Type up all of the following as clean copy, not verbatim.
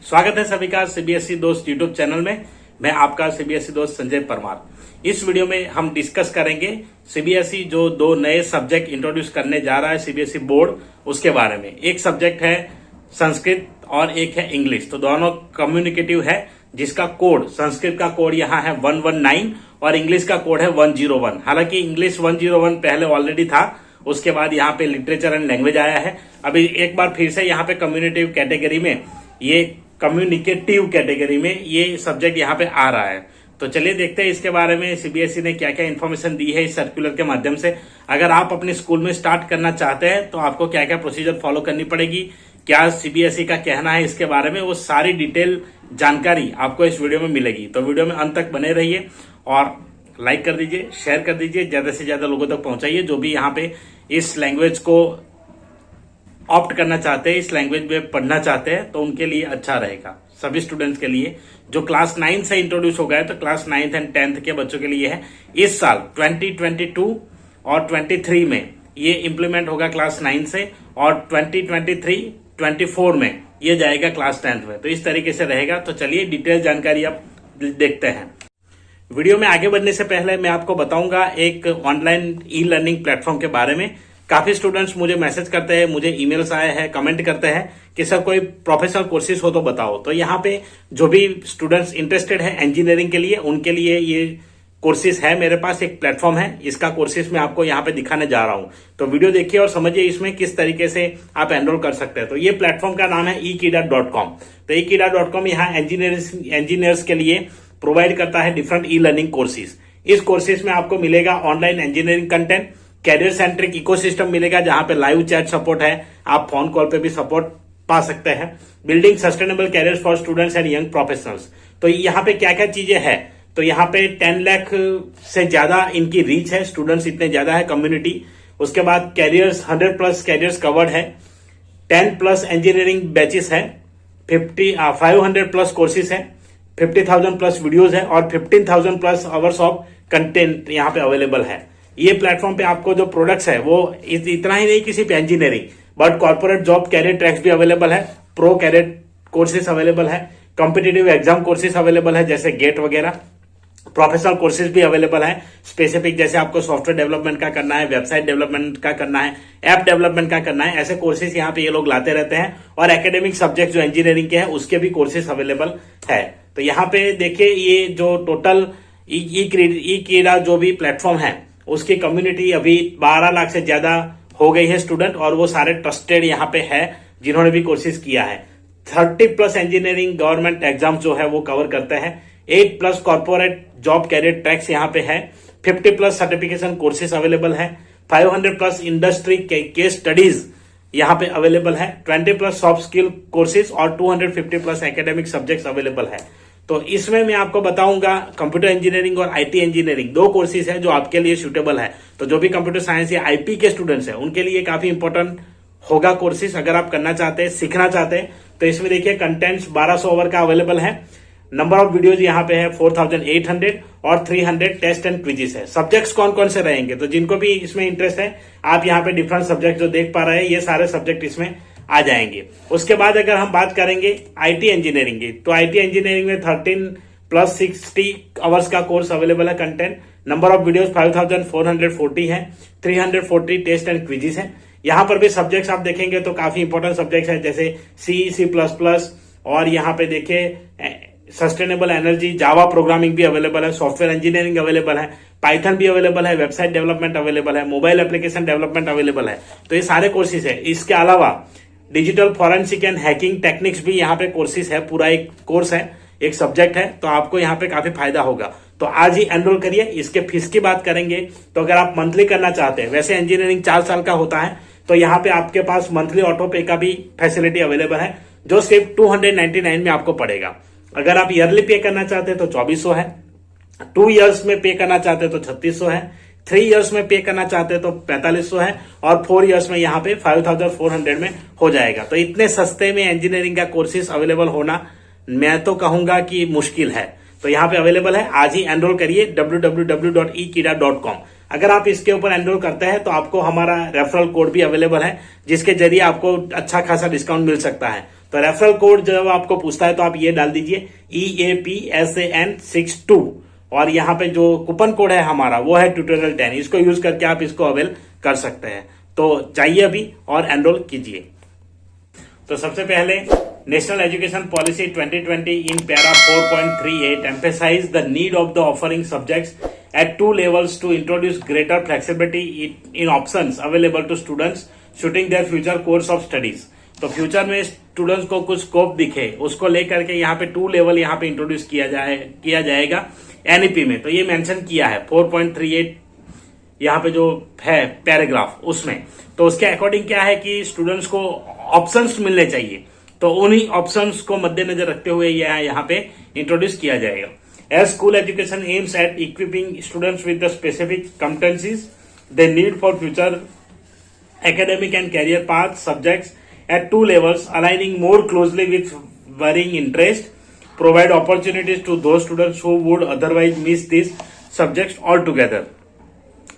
स्वागत है सभी का सीबीएसई दोस्त यूट्यूब चैनल में। मैं आपका सीबीएसई दोस्त संजय परमार। इस वीडियो में हम डिस्कस करेंगे सीबीएसई जो दो नए सब्जेक्ट इंट्रोड्यूस करने जा रहा है सीबीएसई बोर्ड, उसके बारे में। एक सब्जेक्ट है संस्कृत और एक है इंग्लिश। तो दोनों कम्युनिकेटिव है, जिसका कोड, संस्कृत का कोड यहाँ है 119 और इंग्लिश का कोड है 101। हालांकि इंग्लिश 101 पहले ऑलरेडी था, उसके बाद यहाँ पे लिटरेचर एंड लैंग्वेज आया है। अभी एक बार फिर से यहाँ पे कम्युनिकेटिव कैटेगरी में, ये कम्युनिकेटिव कैटेगरी में ये सब्जेक्ट यहाँ पे आ रहा है। तो चलिए देखते हैं इसके बारे में सीबीएसई ने क्या क्या इन्फॉर्मेशन दी है इस सर्कुलर के माध्यम से। अगर आप अपने स्कूल में स्टार्ट करना चाहते हैं तो आपको क्या क्या प्रोसीजर फॉलो करनी पड़ेगी, क्या सीबीएसई का कहना है इसके बारे में, वो सारी डिटेल जानकारी आपको इस वीडियो में मिलेगी। तो वीडियो में अंत तक बने रहिए और लाइक कर दीजिए, शेयर कर दीजिए, ज्यादा से ज्यादा लोगों तक पहुंचाइए जो भी यहाँ पे इस लैंग्वेज को ऑप्ट करना चाहते हैं, इस लैंग्वेज में पढ़ना चाहते हैं, तो उनके लिए अच्छा रहेगा। सभी स्टूडेंट्स के लिए जो क्लास 9 से इंट्रोड्यूस हो गए, तो क्लास 9th एंड 10th के बच्चों के लिए है। इस साल 2022 और 23 में ये इंप्लीमेंट होगा क्लास 9 से, और 2023-24 में ये जाएगा क्लास 10th में। तो इस तरीके से रहेगा। तो चलिए डिटेल जानकारी आप देखते हैं। वीडियो में आगे बढ़ने से पहले मैं आपको बताऊंगा एक ऑनलाइन ई लर्निंग प्लेटफॉर्म के बारे में। काफी स्टूडेंट्स मुझे मैसेज करते हैं, मुझे ईमेल्स आए हैं, कमेंट करते हैं कि सर कोई प्रोफेशनल कोर्सेज हो तो बताओ। तो यहाँ पे जो भी स्टूडेंट्स इंटरेस्टेड है इंजीनियरिंग के लिए, उनके लिए ये कोर्सेज है। मेरे पास एक प्लेटफॉर्म है, इसका कोर्सेज मैं आपको यहाँ पे दिखाने जा रहा हूँ। तो वीडियो देखिए और समझिए इसमें किस तरीके से आप एनरोल कर सकते हैं। तो ये प्लेटफॉर्म का नाम है ekeeda.com। तो ekeeda.com यहाँ इंजीनियर्स के लिए प्रोवाइड करता है डिफरेंट ई लर्निंग कोर्सेज। इस कोर्सेज में आपको मिलेगा online engineering content, career centric ecosystem मिलेगा जहां पे लाइव चैट सपोर्ट है, आप फोन कॉल पे भी सपोर्ट पा सकते हैं, building sustainable career for students and young professionals. तो यहाँ पे क्या क्या चीजें हैं, तो यहाँ पे 10 लाख से ज्यादा इनकी रीच है, स्टूडेंट्स इतने ज्यादा है, कम्युनिटी। उसके बाद कैरियर्स 100+ कैरियर्स कवर्ड है, 10+ इंजीनियरिंग बैचेस है, 500+ कोर्सेज है, 50,000+ वीडियोज है और 15,000+ आवर्स ऑफ कंटेंट यहाँ पे अवेलेबल है। ये प्लेटफॉर्म पे आपको जो प्रोडक्ट्स है वो इतना ही नहीं कि सिर्फ engineering, but corporate job career tracks भी अवेलेबल है, प्रो कैरियर कोर्सेज अवेलेबल है, कॉम्पिटिटिव एग्जाम कोर्सेज अवेलेबल है जैसे गेट वगैरह, प्रोफेशनल कोर्सेज भी अवेलेबल है स्पेसिफिक, जैसे आपको सॉफ्टवेयर डेवलपमेंट का करना है, वेबसाइट डेवलपमेंट का करना है, ऐप डेवलपमेंट का करना है, ऐसे कोर्सेज यहाँ पे ये लोग लाते रहते हैं। और एकेडमिक सब्जेक्ट जो इंजीनियरिंग के हैं उसके भी कोर्सेज अवेलेबल है। तो यहाँ पे देखिए ये जो टोटल ekeeda जो भी प्लेटफॉर्म है उसकी कम्युनिटी अभी 12 लाख से ज्यादा हो गई है स्टूडेंट, और वो सारे ट्रस्टेड यहाँ पे है जिन्होंने भी कोर्सेज किया है। 30+ इंजीनियरिंग गवर्नमेंट एग्जाम जो है वो कवर करते हैं, 8+ कॉर्पोरेट जॉब कैरियर ट्रैक्स यहाँ पे है, 50+ सर्टिफिकेशन कोर्सेज अवेलेबल है, 500+ इंडस्ट्री केस स्टडीज यहाँ पे अवेलेबल है, 20+ सॉफ्ट स्किल कोर्सेज और 250+ एकेडमिक सब्जेक्ट्स अवेलेबल है। तो इसमें मैं आपको बताऊंगा कंप्यूटर इंजीनियरिंग और आईटी इंजीनियरिंग, दो कोर्सेज है जो आपके लिए सूटेबल है। तो जो भी कंप्यूटर साइंस या आईपी के स्टूडेंट्स हैं उनके लिए काफी इंपॉर्टेंट होगा कोर्सेज। अगर आप करना चाहते हैं, सीखना चाहते हैं, तो इसमें देखिए कंटेंट्स 1200 आवर का अवेलेबल है, नंबर ऑफ वीडियोज यहाँ पे है 4800 और 300 टेस्ट एंड क्विजेस है। सब्जेक्ट्स कौन कौन से रहेंगे, तो जिनको भी इसमें इंटरेस्ट है, आप यहाँ पे डिफरेंट सब्जेक्ट जो देख पा रहे हैं, ये सारे सब्जेक्ट इसमें आ जाएंगे। उसके बाद अगर हम बात करेंगे आईटी इंजीनियरिंग की, तो आईटी इंजीनियरिंग में 13+ 60 आवर्स का कोर्स अवेलेबल है कंटेंट, नंबर ऑफ वीडियोस 5440 है, 340 टेस्ट एंड क्विजेस है। यहाँ पर भी सब्जेक्ट्स आप देखेंगे तो काफी इंपॉर्टेंट सब्जेक्ट्स है जैसे C++, और यहाँ पे देखिए सस्टेनेबल एनर्जी, जावा प्रोग्रामिंग भी अवेलेबल है, सॉफ्टवेयर इंजीनियरिंग अवेलेबल है, पाइथन भी अवेलेबल है, वेबसाइट डेवलपमेंट अवेलेबल है, मोबाइल एप्लीकेशन डेवलपमेंट अवेलेबल है। तो ये सारे कोर्सेज है। इसके अलावा digital forensic and hacking techniques भी यहाँ पे कोर्सेज है, पूरा एक कोर्स है, एक सब्जेक्ट है। तो आपको यहाँ पे काफी फायदा होगा। तो आज ही एनरोल करिए। इसके फीस की बात करेंगे तो अगर आप मंथली करना चाहते हैं, वैसे इंजीनियरिंग 4 साल का होता है, तो यहाँ पे आपके पास मंथली ऑटो पे का भी फैसिलिटी अवेलेबल है जो सिर्फ 299 में आपको पड़ेगा। अगर आप ईयरली पे करना चाहते हैं तो 2400 है, 2 इयर्स में पे करना चाहते हैं तो 3600 है, 3 इयर्स में पे करना चाहते हैं तो 4500 है, और 4 इयर्स में यहाँ पे 5400 में हो जाएगा। तो इतने सस्ते में इंजीनियरिंग का कोर्सेज अवेलेबल होना मैं तो कहूंगा कि मुश्किल है। तो यहाँ पे अवेलेबल है, आज ही एनरोल करिए www.ekeeda.com। अगर आप इसके ऊपर एनरोल करते हैं तो आपको हमारा रेफरल कोड भी अवेलेबल है जिसके जरिए आपको अच्छा खासा डिस्काउंट मिल सकता है। तो रेफरल कोड जब आपको पूछता है तो आप ये डाल दीजिए EAPSAN62 और यहाँ पे जो कूपन कोड है हमारा वो है ट्यूटोरियल 10। इसको यूज करके आप इसको अवेल कर सकते हैं। तो जाइए अभी और एनरोल कीजिए। तो सबसे पहले national education policy 2020 in para 4.38 emphasize the need of the offering subjects at 2 levels to introduce greater flexibility in options available to students suiting their future course of studies। तो फ्यूचर में students को कुछ scope दिखे उसको लेकर के यहाँ पे 2 लेवल यहाँ पे इंट्रोड्यूस किया जाएगा एनईपी में। तो ये मेंशन किया है 4.38 यहाँ पे जो है पैराग्राफ उसमें। तो उसके अकॉर्डिंग क्या है कि स्टूडेंट्स को ऑप्शंस मिलने चाहिए, तो उन्हीं ऑप्शंस को मद्देनजर रखते हुए यहाँ पे इंट्रोड्यूस किया जाएगा। As school education aims at equipping students with the specific competencies they need for future academic and career path subjects at 2 levels, aligning more closely with varying interest, provide opportunities to those students who would otherwise miss these subjects altogether।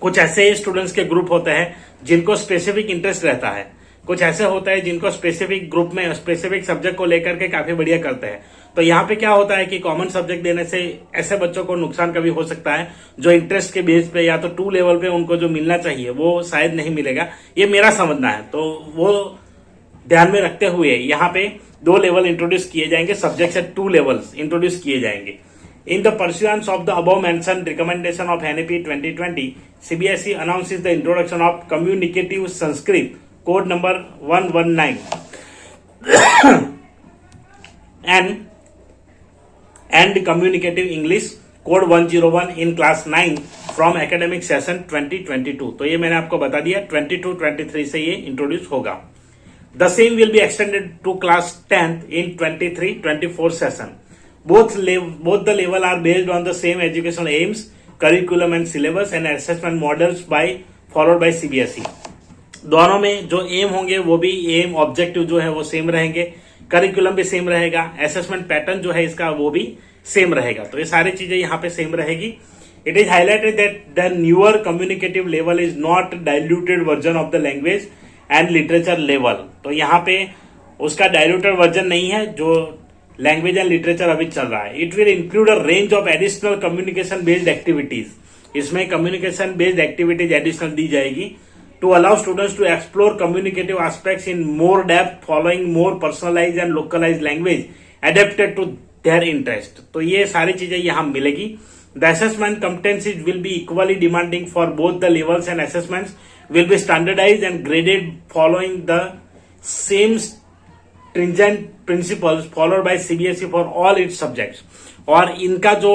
कुछ ऐसे students के group होते हैं जिनको specific interest रहता है, कुछ ऐसे होता है जिनको स्पेसिफिक ग्रुप में स्पेसिफिक सब्जेक्ट को लेकर के काफी बढ़िया करते हैं। तो यहाँ पे क्या होता है कि कॉमन सब्जेक्ट देने से ऐसे बच्चों को नुकसान कभी हो सकता है जो इंटरेस्ट के बेस पे या तो 2 लेवल पे उनको जो मिलना चाहिए वो शायद नहीं मिलेगा, ये मेरा समझना है। तो वो ध्यान में रखते हुए यहाँ पे 2 लेवल इंट्रोड्यूस किए जाएंगे, सब्जेक्ट से 2 लेवल्स इंट्रोड्यूस किए जाएंगे। In the pursuance of the above mentioned recommendation of NEP 2020, CBSE announces the introduction of Communicative Sanskrit code number 119 and Communicative English code 101 in class 9 from academic session 2022। तो ये मैंने आपको बता दिया 22-23 से ये इंट्रोड्यूस होगा। The same will be extended to class 10th in 23-24 session। Both the level are based on the same educational aims, curriculum and syllabus and assessment models followed by CBSE। दोनों में जो एम होंगे वो भी M objective जो है वो same रहेंगे, करिकुलम भी सेम रहेगा, असेसमेंट पैटर्न जो है इसका वो भी सेम रहेगा। तो ये सारी चीजें यहाँ पे सेम रहेगी। It is highlighted that the newer communicative level is not diluted version of the language and literature level. तो यहाँ पे उसका डाइल्यूटेड वर्जन नहीं है जो लैंग्वेज एंड लिटरेचर अभी चल रहा है। It will include a range of additional communication based activities. इसमें कम्युनिकेशन बेस्ड एक्टिविटीज एडिशनल दी जाएगी to allow students to explore communicative aspects in more depth following more personalized and localized language adapted to their interest। तो ये सारी चीजें यहाँ मिलेगी। The assessment competencies will be equally demanding for both the levels and assessments will be standardized and graded following the same stringent principles followed by CBSE for all its subjects। और इनका जो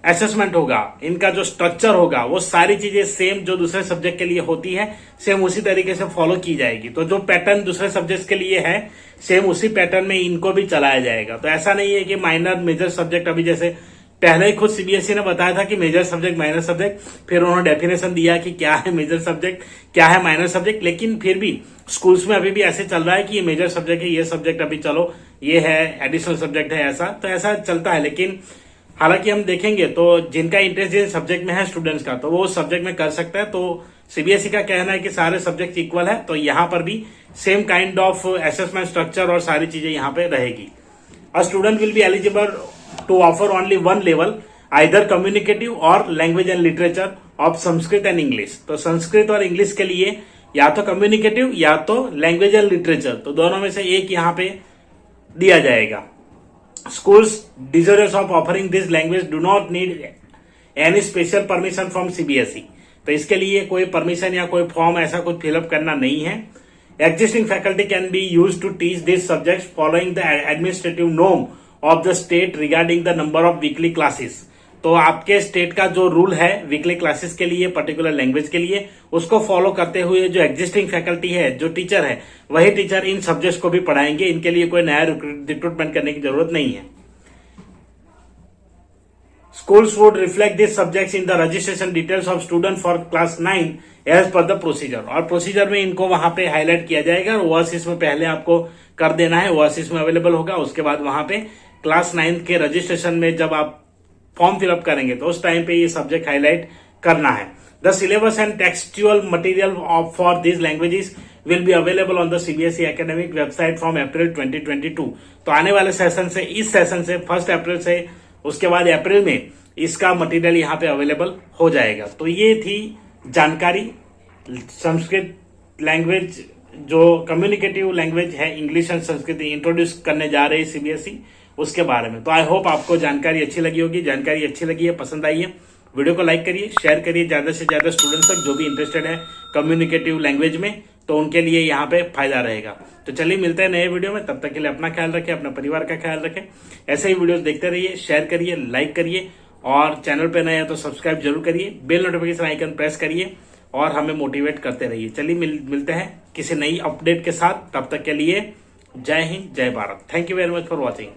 assessment होगा, इनका जो structure होगा वो सारी चीजें सेम जो दूसरे सब्जेक्ट के लिए होती है सेम उसी तरीके से फॉलो की जाएगी। तो जो पैटर्न दूसरे सब्जेक्ट के लिए है सेम उसी पैटर्न में इनको भी चलाया जाएगा। तो ऐसा नहीं है कि माइनर मेजर सब्जेक्ट, अभी जैसे पहले ही खुद सीबीएसई ने बताया था कि मेजर सब्जेक्ट माइनर सब्जेक्ट, फिर उन्होंने डेफिनेशन दिया कि क्या है मेजर सब्जेक्ट क्या है माइनर सब्जेक्ट, लेकिन फिर भी स्कूल्स में अभी भी ऐसे चल रहा है कि ये मेजर सब्जेक्ट है, ये सब्जेक्ट अभी चलो ये है एडिशनल सब्जेक्ट है, ऐसा तो ऐसा चलता है। लेकिन हालांकि हम देखेंगे तो जिनका इंटरेस्ट जिस सब्जेक्ट में है स्टूडेंट्स का तो वो सब्जेक्ट में कर सकता है। तो सीबीएसई का कहना है कि सारे सब्जेक्ट इक्वल है, तो यहाँ पर भी same kind of assessment structure और सारी चीजें यहाँ पे रहेगी। A student will be eligible to offer only 1 level either communicative और language and literature of Sanskrit and English. तो संस्कृत और इंग्लिश के लिए या तो कम्युनिकेटिव या तो लैंग्वेज एंड लिटरेचर, तो दोनों में से एक यहाँ पे दिया जाएगा। Schools desirous of offering this language do not need any special permission from CBSE। तो इसके लिए कोई परमिशन या कोई फॉर्म ऐसा कुछ फिलअप करना नहीं है। Existing faculty can be used to teach these subjects following the administrative norm of the state regarding the number of weekly classes। तो आपके स्टेट का जो रूल है वीकली क्लासेस के लिए पर्टिकुलर लैंग्वेज के लिए उसको फॉलो करते हुए जो एग्जिस्टिंग फैकल्टी है, जो टीचर है, वही टीचर इन सब्जेक्ट्स को भी पढ़ाएंगे। इनके लिए कोई नया रिक्रूटमेंट करने की जरूरत नहीं है। Schools would reflect these subjects in the registration details of student for class 9 as per the procedure। और प्रोसीजर में इनको वहां पे हाईलाइट किया जाएगा। ओएसिस में पहले आपको कर देना है, ओएसिस में अवेलेबल होगा। उसके बाद वहां पे क्लास 9 के रजिस्ट्रेशन में जब आप फॉर्म फिलअप करेंगे तो उस टाइम पे ये सब्जेक्ट हाईलाइट करना है। The syllabus and textual material for this languages will be available on the CBSE academic website from April 2022। तो आने वाले सेशन से, इस सेशन से 1 अप्रैल से, उसके बाद अप्रैल में इसका मटेरियल यहाँ पे अवेलेबल हो जाएगा। तो ये थी जानकारी संस्कृत लैंग्वेज, जो कम्युनिकेटिव लैंग्वेज है, इंग्लिश एंड संस्कृत इंट्रोड्यूस करने जा रही है सीबीएसई, उसके बारे में। तो आई होप आपको जानकारी अच्छी लगी होगी। जानकारी अच्छी लगी है, पसंद आई है, वीडियो को लाइक करिए, शेयर करिए ज्यादा से ज्यादा स्टूडेंट्स तक जो भी इंटरेस्टेड है कम्युनिकेटिव लैंग्वेज में, तो उनके लिए यहाँ पे फायदा रहेगा। तो चलिए मिलते हैं नए वीडियो में, तब तक के लिए अपना ख्याल रखें, अपने परिवार का ख्याल रखें। ऐसे ही वीडियोस देखते रहिए, शेयर करिए, लाइक करिए, और चैनल पे नए हैं तो सब्सक्राइब जरूर करिए, बेल नोटिफिकेशन आइकन प्रेस करिए और हमें मोटिवेट करते रहिए। चलिए मिलते हैं किसी नई अपडेट के साथ, तब तक के लिए जय हिंद, जय Bharat. Thank you very much for watching.